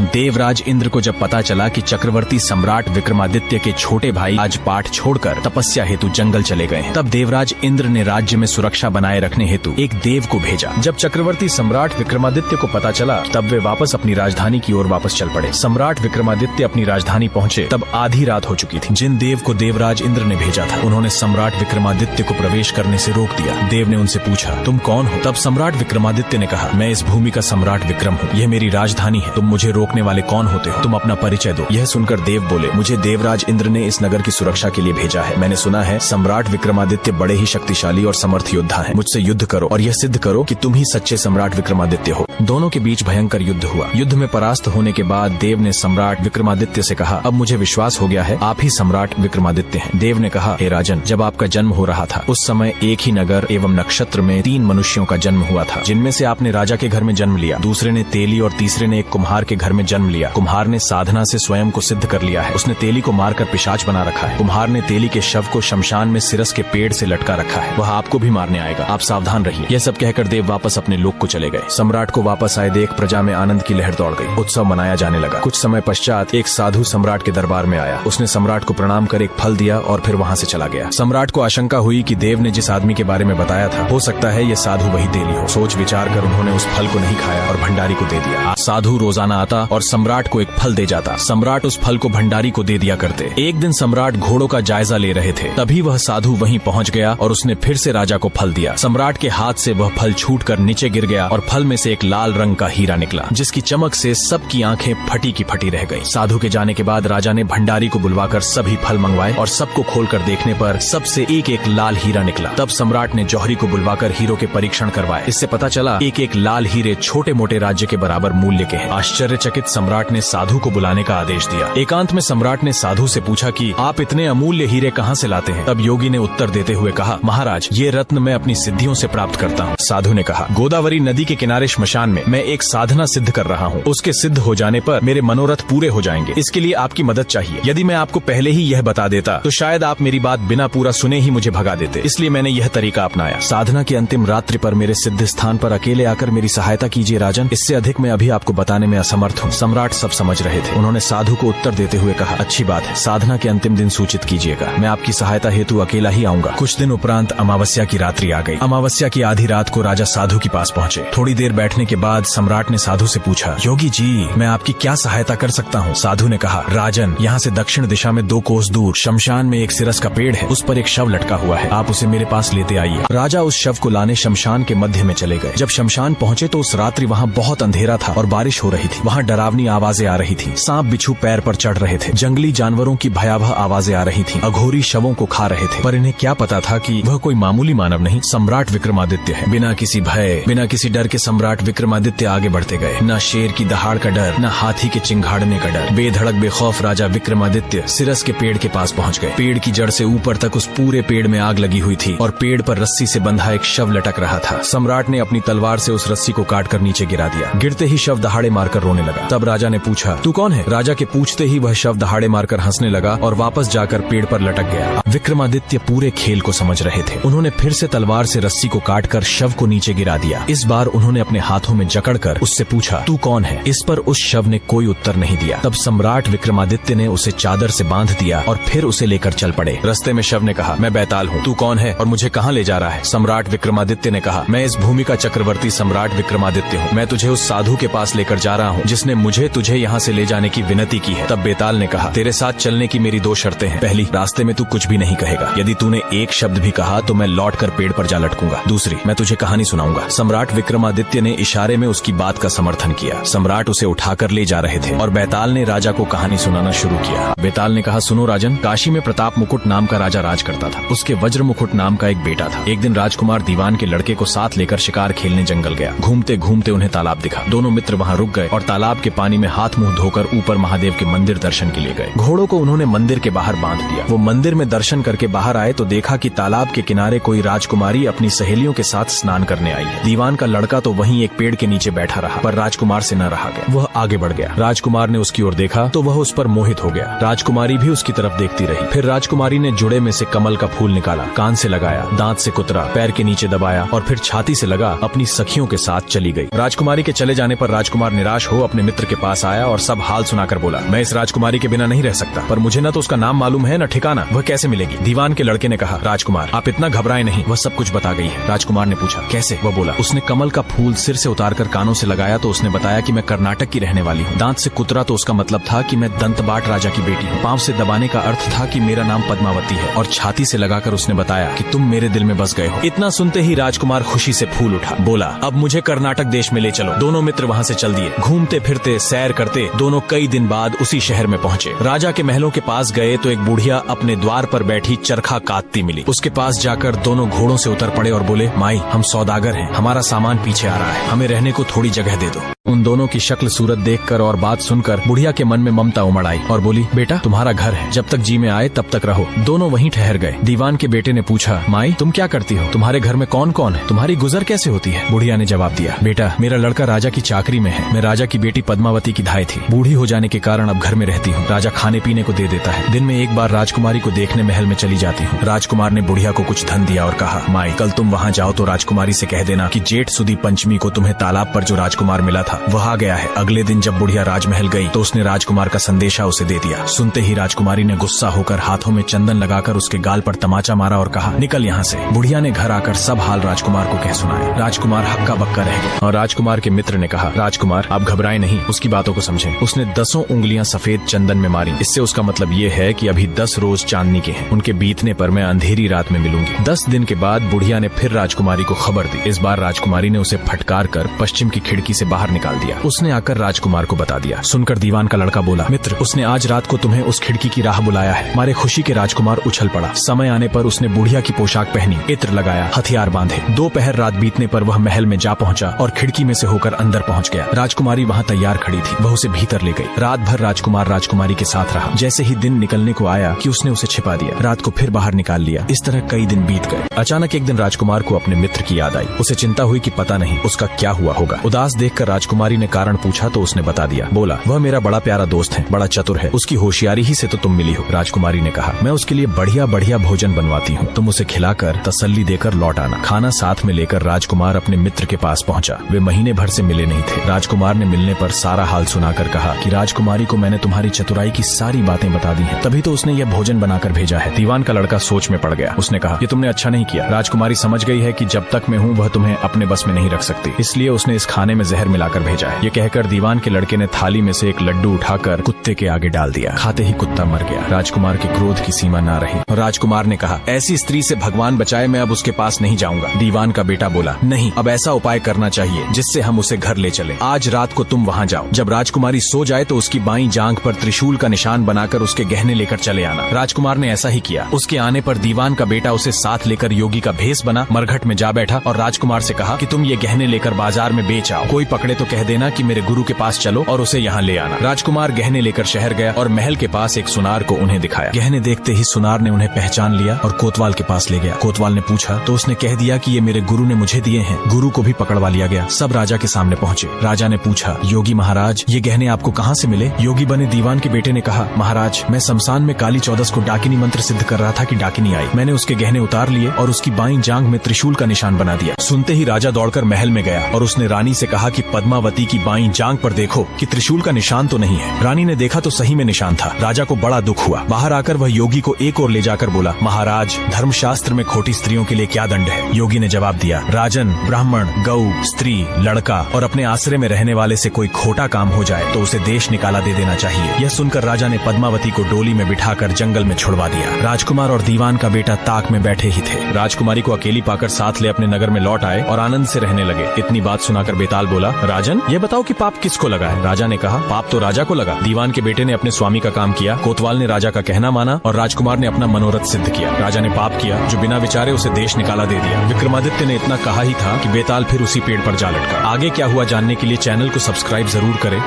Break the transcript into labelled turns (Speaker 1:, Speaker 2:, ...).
Speaker 1: देवराज इंद्र को जब पता चला कि चक्रवर्ती सम्राट विक्रमादित्य के छोटे भाई आज पाठ छोड़कर तपस्या हेतु जंगल चले गए हैं, तब देवराज इंद्र ने राज्य में सुरक्षा बनाए रखने हेतु एक देव को भेजा। जब चक्रवर्ती सम्राट विक्रमादित्य को पता चला तब वे वापस अपनी राजधानी की ओर वापस चल पड़े। सम्राट विक्रमादित्य अपनी राजधानी पहुँचे तब आधी रात हो चुकी थी। जिन देव को देवराज इंद्र ने भेजा था उन्होंने सम्राट विक्रमादित्य को प्रवेश करने से रोक दिया। देव ने उनसे पूछा, तुम कौन हो? तब सम्राट विक्रमादित्य ने कहा, मैं इस भूमि का सम्राट विक्रम हूँ, यह मेरी राजधानी है, तुम मुझे रोकने वाले कौन होते हो? तुम अपना परिचय दो। यह सुनकर देव बोले, मुझे देवराज इंद्र ने इस नगर की सुरक्षा के लिए भेजा है। मैंने सुना है सम्राट विक्रमादित्य बड़े ही शक्तिशाली और समर्थ योद्धा हैं। मुझसे युद्ध करो और यह सिद्ध करो कि तुम ही सच्चे सम्राट विक्रमादित्य हो। दोनों के बीच भयंकर युद्ध हुआ। युद्ध में परास्त होने के बाद देव ने सम्राट विक्रमादित्य से कहा, अब मुझे विश्वास हो गया है आप ही सम्राट विक्रमादित्य हैं। देव ने कहा, हे राजन, जब आपका जन्म हो रहा था उस समय एक ही नगर एवं नक्षत्र में 3 मनुष्यों का जन्म हुआ था, जिनमें से आपने राजा के घर में जन्म लिया, दूसरे ने तेली और तीसरे ने एक कुम्हार के घर में जन्म लिया। कुम्हार ने साधना से स्वयं को सिद्ध कर लिया है, उसने तेली को मारकर पिशाच बना रखा है। कुम्हार ने तेली के शव को शमशान में सिरस के पेड़ से लटका रखा है, वह आपको भी मारने आएगा, आप सावधान रहिए। यह सब कहकर देव वापस अपने लोक को चले गए। सम्राट को वापस आए देख प्रजा में आनंद की लहर दौड़ गई। उत्सव मनाया जाने लगा। कुछ समय पश्चात एक साधु सम्राट के दरबार में आया। उसने सम्राट को प्रणाम कर एक फल दिया और फिर वहाँ से चला गया। सम्राट को आशंका हुई कि देव ने जिस आदमी के बारे में बताया था हो सकता है ये साधु वही तेली हो। सोच विचार कर उन्होंने उस फल को नहीं खाया और भंडारी को दे दिया। साधु रोजाना आता और सम्राट को एक फल दे जाता। सम्राट उस फल को भंडारी को दे दिया करते। एक दिन सम्राट घोड़ों का जायजा ले रहे थे, तभी वह साधु वहीं पहुंच गया और उसने फिर से राजा को फल दिया। सम्राट के हाथ से वह फल छूटकर नीचे गिर गया और फल में से एक लाल रंग का हीरा निकला, जिसकी चमक से सबकी आंखें फटी की फटी रह गई। साधु के जाने के बाद राजा ने भंडारी को बुलवाकर सभी फल मंगवाए और सबको खोलकर देखने पर सबसे एक एक लाल हीरा निकला। तब सम्राट ने जौहरी को बुलवाकर हीरों के परीक्षण करवाए। इससे पता चला एक एक लाल हीरे छोटे मोटे राज्य के बराबर मूल्य के हैं। आश्चर्यचकित सम्राट ने साधु को बुलाने का आदेश दिया। एकांत में सम्राट ने साधु से पूछा कि आप इतने अमूल्य हीरे कहाँ से लाते हैं? तब योगी ने उत्तर देते हुए कहा, महाराज, ये रत्न मैं अपनी सिद्धियों से प्राप्त करता हूँ। साधु ने कहा, गोदावरी नदी के किनारे श्मशान में मैं एक साधना सिद्ध कर रहा हूँ, उसके सिद्ध हो जाने पर मेरे मनोरथ पूरे हो जाएंगे। इसके लिए आपकी मदद चाहिए। यदि मैं आपको पहले ही यह बता देता तो शायद आप मेरी बात बिना पूरा सुने ही मुझे भगा देते, इसलिए मैंने यह तरीका अपनाया। साधना की अंतिम रात्रि पर मेरे सिद्ध स्थान पर अकेले आकर मेरी सहायता कीजिए राजन, इससे अधिक मैं अभी आपको बताने में असमर्थ हूँ। सम्राट सब समझ रहे थे। उन्होंने साधु को उत्तर देते हुए कहा, अच्छी बात है, साधना के अंतिम दिन सूचित कीजिएगा, मैं आपकी सहायता हेतु अकेला ही आऊंगा। कुछ दिन उपरांत अमावस्या की रात्रि आ गई। अमावस्या की आधी रात को राजा साधु के पास पहुँचे। थोड़ी देर बैठने के बाद सम्राट ने साधु से पूछा, योगी जी, मैं आपकी क्या सहायता कर सकता हूँ? साधु ने कहा, राजन, यहाँ से दक्षिण दिशा में 2 कोस दूर शमशान में एक सिरस का पेड़ है, उस पर एक शव लटका हुआ है, आप उसे मेरे पास लेते आइए। राजा उस शव को लाने शमशान के मध्य में चले गए। जब शमशान पहुँचे तो उस रात्रि वहाँ बहुत अंधेरा था और बारिश हो रही थी। वहाँ डरावनी आवाजें आ रही थी, सांप बिच्छू पैर पर चढ़ रहे थे, जंगली जानवरों की भयावह आवाजें आ रही थी, अघोरी शवों को खा रहे थे। पर इन्हें क्या पता था कि वह कोई मामूली मानव नहीं, सम्राट विक्रमादित्य है। बिना किसी भय, बिना किसी डर के सम्राट विक्रमादित्य आगे बढ़ते गए। न शेर की दहाड़ का डर, न हाथी के चिंघाड़ने का डर। बेधड़क बेखौफ राजा विक्रमादित्य सिरस के पेड़ के पास पहुँच गए। पेड़ की जड़ से ऊपर तक उस पूरे पेड़ में आग लगी हुई थी और पेड़ पर रस्सी से बंधा एक शव लटक रहा था। सम्राट ने अपनी तलवार से उस रस्सी को काटकर नीचे गिरा दिया। गिरते ही शव दहाड़े मारकर रोने लगा। तब राजा ने पूछा, तू कौन है? राजा के पूछते ही वह शव दहाड़े मारकर हंसने लगा और वापस जाकर पेड़ पर लटक गया। विक्रमादित्य पूरे खेल को समझ रहे थे। उन्होंने फिर से तलवार से रस्सी को काटकर शव को नीचे गिरा दिया। इस बार उन्होंने अपने हाथों में जकड़कर उससे पूछा, तू कौन है? इस पर उस शव ने कोई उत्तर नहीं दिया। तब सम्राट विक्रमादित्य ने उसे चादर से बांध दिया और फिर उसे लेकर चल पड़े। रास्ते में शव ने कहा, मैं बैताल हूँ, तू कौन है और मुझे कहाँ ले जा रहा है? सम्राट विक्रमादित्य ने कहा, मैं इस भूमि का चक्रवर्ती सम्राट विक्रमादित्य हूँ। मैं तुझे उस साधु के पास लेकर जा रहा हूँ जिसने मुझे तुझे यहाँ से ले जाने की विनती की है। तब बेताल ने कहा, तेरे साथ चलने की मेरी 2 शर्तें हैं। पहली, रास्ते में तू कुछ भी नहीं कहेगा। यदि तूने एक शब्द भी कहा तो मैं लौटकर पेड़ पर जा लटकूंगा। दूसरी, मैं तुझे कहानी सुनाऊंगा। सम्राट विक्रमादित्य ने इशारे में उसकी बात का समर्थन किया। सम्राट उसे उठाकर ले जा रहे थे और बेताल ने राजा को कहानी सुनाना शुरू किया। बेताल ने कहा, सुनो राजन, काशी में प्रताप मुकुट नाम का राजा राज करता था। उसके वज्र मुकुट नाम का एक बेटा था। एक दिन राजकुमार दीवान के लड़के को साथ लेकर शिकार खेलने जंगल गया। घूमते घूमते उन्हें तालाब दिखा। दोनों मित्र वहाँ रुक गए और तालाब के पानी में हाथ मुंह धोकर ऊपर महादेव के मंदिर दर्शन के लिए गए। घोड़ों को उन्होंने मंदिर के बाहर बांध दिया। वो मंदिर में दर्शन करके बाहर आए तो देखा कि तालाब के किनारे कोई राजकुमारी अपनी सहेलियों के साथ स्नान करने आई है। दीवान का लड़का तो वहीं एक पेड़ के नीचे बैठा रहा, पर राजकुमार से न रहा गया। वह आगे बढ़ गया। राजकुमार ने उसकी ओर देखा तो वह उस पर मोहित हो गया। राजकुमारी भी उसकी तरफ देखती रही। फिर राजकुमारी ने जुड़े में से कमल का फूल निकाला, कान से लगाया, दांत से कुतरा, पैर के नीचे दबाया और फिर छाती से लगा अपनी सखियों के साथ चली गई। राजकुमारी के चले जाने पर राजकुमार निराश हो अपने मित्र मित्र के पास आया और सब हाल सुनाकर बोला, मैं इस राजकुमारी के बिना नहीं रह सकता, पर मुझे न तो उसका नाम मालूम है न ठिकाना, वह कैसे मिलेगी। दीवान के लड़के ने कहा, राजकुमार आप इतना घबराए नहीं, वह सब कुछ बता गई है। राजकुमार ने पूछा, कैसे? वह बोला, उसने कमल का फूल सिर से उतारकर कानों से लगाया तो उसने बताया कि मैं कर्नाटक की रहने वाली हूँ। दांत से कुतरा तो उसका मतलब था कि मैं दंतबाट राजा की बेटी हूँ। पांव से दबाने का अर्थ था कि मेरा नाम पद्मावती है, और छाती से लगाकर उसने बताया कि तुम मेरे दिल में बस गए हो। इतना सुनते ही राजकुमार खुशी से फूल उठा, बोला, अब मुझे कर्नाटक देश में ले चलो। दोनों मित्र वहाँ से चल दिए। घूमते फिरते सैर करते दोनों कई दिन बाद उसी शहर में पहुँचे। राजा के महलों के पास गए तो एक बुढ़िया अपने द्वार पर बैठी चरखा काटती मिली। उसके पास जाकर दोनों घोड़ों से उतर पड़े और बोले, माई हम सौदागर हैं, हमारा सामान पीछे आ रहा है, हमें रहने को थोड़ी जगह दे दो। उन दोनों की शक्ल सूरत देखकर और बात सुनकर बुढ़िया के मन में ममता उमड़ आई और बोली, बेटा तुम्हारा घर है, जब तक जी में आए तब तक रहो। दोनों वहीं ठहर गए। दीवान के बेटे ने पूछा, माई तुम क्या करती हो? तुम्हारे घर में कौन कौन है? तुम्हारी गुजर कैसे होती है? बुढ़िया ने जवाब दिया, बेटा मेरा लड़का राजा की चाकरी में है, मैं राजा की बेटी पद्मावती की धाई थी। बूढ़ी हो जाने के कारण अब घर में रहती हूँ। राजा खाने पीने को दे देता है। दिन में एक बार राजकुमारी को देखने महल में चली जाती हूँ। राजकुमार ने बुढ़िया को कुछ धन दिया और कहा, माई कल तुम वहाँ जाओ तो राजकुमारी से कह देना कि जेठ सुदी पंचमी को तुम्हें तालाब पर जो राजकुमार मिला था वह आ गया है। अगले दिन जब बुढ़िया राजमहल गई तो उसने राजकुमार का संदेशा उसे दे दिया। सुनते ही राजकुमारी ने गुस्सा होकर हाथों में चंदन लगाकर उसके गाल पर तमाचा मारा और कहा, निकल यहाँ से। बुढ़िया ने घर आकर सब हाल राजकुमार को कह सुनाया। राजकुमार हक्का बक्का रह गया और राजकुमार के मित्र ने कहा, राजकुमार आप घबराए नहीं, उसकी बातों को समझें। उसने 10 उंगलियां सफेद चंदन में मारी। इससे उसका मतलब ये है कि अभी 10 रोज चांदनी के हैं। उनके बीतने पर मैं अंधेरी रात में मिलूंगी। 10 दिन के बाद बुढ़िया ने फिर राजकुमारी को खबर दी। इस बार राजकुमारी ने उसे फटकार कर पश्चिम की खिड़की से बाहर निकाल दिया। उसने आकर राजकुमार को बता दिया। सुनकर दीवान का लड़का बोला, मित्र उसने आज रात को तुम्हें उस खिड़की की राह बुलाया है। हमारे खुशी के राजकुमार उछल पड़ा। समय आने पर उसने बुढ़िया की पोशाक पहनी, इत्र लगाया, हथियार बांधे। दोपहर रात बीतने पर वह महल में जा पहुंचा और खिड़की में से होकर अंदर पहुंच गया। राजकुमारी वहां तैयार खड़ी थी। वह उसे भीतर ले गई। रात भर राजकुमार राजकुमारी के साथ रहा। जैसे ही दिन निकलने को आया कि उसने उसे छिपा दिया। रात को फिर बाहर निकाल लिया। इस तरह कई दिन बीत गए। अचानक एक दिन राजकुमार को अपने मित्र की याद आई। उसे चिंता हुई कि पता नहीं उसका क्या हुआ होगा। उदास देखकर राजकुमारी ने कारण पूछा तो उसने बता दिया। बोला, वह मेरा बड़ा प्यारा दोस्त है, बड़ा चतुर है, उसकी होशियारी ही से तो तुम मिली हो। राजकुमारी ने कहा, मैं उसके लिए बढ़िया बढ़िया भोजन बनवाती हूँ, तुम उसे खिलाकर तसल्ली देकर लौट आना। खाना साथ में लेकर राजकुमार अपने मित्र के पास पहुँचा। वे महीने भर से मिले नहीं थे। राजकुमार ने मिलने पर सारा हाल सुनाकर कहा कि राजकुमारी को मैंने तुम्हारी चतुराई की सारी बातें बता दी हैं, तभी तो उसने यह भोजन बनाकर भेजा है। दीवान का लड़का सोच में पड़ गया। उसने कहा, ये तुमने अच्छा नहीं किया। राजकुमारी समझ गई है कि जब तक मैं हूँ वह तुम्हें अपने बस में नहीं रख सकती, इसलिए उसने इस खाने में जहर मिलाकर भेजा है। ये कहकर दीवान के लड़के ने थाली में से एक लड्डू उठाकर कुत्ते के आगे डाल दिया। खाते ही कुत्ता मर गया। राजकुमार के क्रोध की सीमा न रही। राजकुमार ने कहा, ऐसी स्त्री से भगवान बचाए, मैं अब उसके पास नहीं जाऊंगा। दीवान का बेटा बोला, नहीं, अब ऐसा उपाय करना चाहिए जिससे हम उसे घर ले चले। आज रात को तुम वहाँ जाओ। जब राजकुमारी सो जाए तो उसकी बाईं जांघ पर त्रिशूल का निशान बनाकर उसके गहने लेकर चले आना। राजकुमार ने ऐसा ही किया। उसके आने पर दीवान का बेटा उसे साथ लेकर योगी का भेष बना, मरघट में जा बैठा और राजकुमार से कहा कि तुम ये गहने लेकर बाजार में बेच आओ। कोई पकड़े तो कह देना कि मेरे गुरु के पास चलो और उसे यहाँ ले आना। राजकुमार गहने लेकर शहर गया और महल के पास एक सुनार को उन्हें दिखाया। गहने देखते ही सुनार ने उन्हें पहचान लिया और कोतवाल के पास ले गया। कोतवाल ने पूछा तो उसने कह दिया कि ये मेरे गुरु ने मुझे दिए हैं। गुरु को भी पकड़वा लिया गया। सब राजा के सामने पहुँचे। राजा ने पूछा, योगी महाराज ये गहने आपको कहाँ से मिले? योगी बने दीवान के बेटे ने कहा, महाराज मैं शमशान में काली 14 को डाकिनी मंत्र सिद्ध कर रहा था कि डाकिनी आई। मैंने उसके गहने उतार लिए और उसकी बाईं जांघ में त्रिशूल का निशान बना दिया। सुनते ही राजा दौड़कर महल में गया और उसने रानी से कहा कि पद्मावती की बाईं जांघ पर देखो कि त्रिशूल का निशान तो नहीं है। रानी ने देखा तो सही में निशान था। राजा को बड़ा दुख हुआ। बाहर आकर वह योगी को एक ओर ले जाकर बोला, महाराज धर्मशास्त्र में खोटी स्त्रियों के लिए क्या दंड है? योगी ने जवाब दिया, राजन, ब्राह्मण, गौ, स्त्री, लड़का और अपने आश्रय में रहने वाले से कोई खोटा काम हो जाए तो उसे देश निकाला दे देना चाहिए। यह सुनकर राजा ने पद्मावती को डोली में बिठाकर जंगल में छुड़वा दिया। राजकुमार और दीवान का बेटा ताक में बैठे ही थे। राजकुमारी को अकेली पाकर साथ ले अपने नगर में लौट आए और आनंद से रहने लगे। इतनी बात सुनाकर बेताल बोला, राजन ये बताओ कि पाप किसको लगा है? राजा ने कहा, पाप तो राजा को लगा। दीवान के बेटे ने अपने स्वामी का काम किया, कोतवाल ने राजा का कहना माना और राजकुमार ने अपना मनोरथ सिद्ध किया। राजा ने पाप किया जो बिना विचारे उसे देश निकाला दे दिया। विक्रमादित्य ने इतना कहा ही था कि बेताल फिर उसी पेड़ पर जा लटका। आगे क्या हुआ जानने के लिए चैनल को सब्सक्राइब जरूर करें।